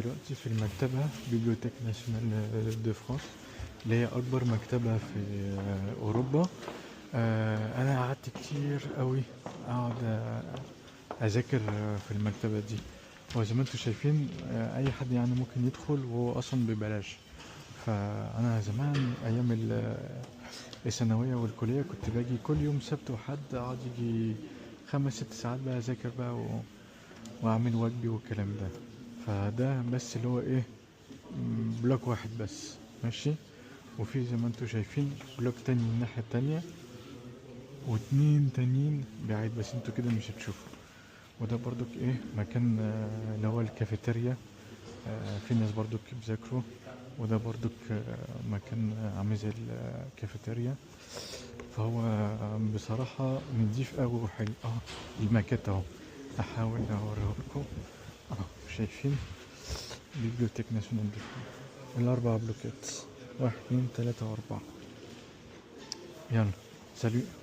دلوقتي في المكتبة بيبليوتيك ناسيونال دو فرانس، اللي هي أكبر مكتبة في أوروبا. أنا قعدت كتير قوي أقعد أذاكر في المكتبة دي. هو زي ما انتوا شايفين أي حد يعني ممكن يدخل وهو أصلا ببلاش. فأنا زمان أيام الثانوية والكلية كنت باجي كل يوم سبت وحد أقعد يجي 5 6 ساعات بقى أذاكر بقى وأعمل واجبي والكلام ده. فده بس اللي هو إيه، بلوك واحد بس ماشي. وفي زي ما انتوا شايفين بلوك تاني من الناحية التانية، واتنين تانيين بعيد بس انتوا كده مش هتشوفوا. وده برضك ايه مكان اللي هو الكافيتيريا. في ناس برضك بيذاكروا. وده برضك مكان عامل زي الكافيتيريا. فهو بصراحة نضيف اوي وحلو. الماكيت اهو، احاول اوريه لكم. شايفين بيبليوتيك ناسيونال دي الاربع بلوكات، 1 2 3 و4. يلا سلام.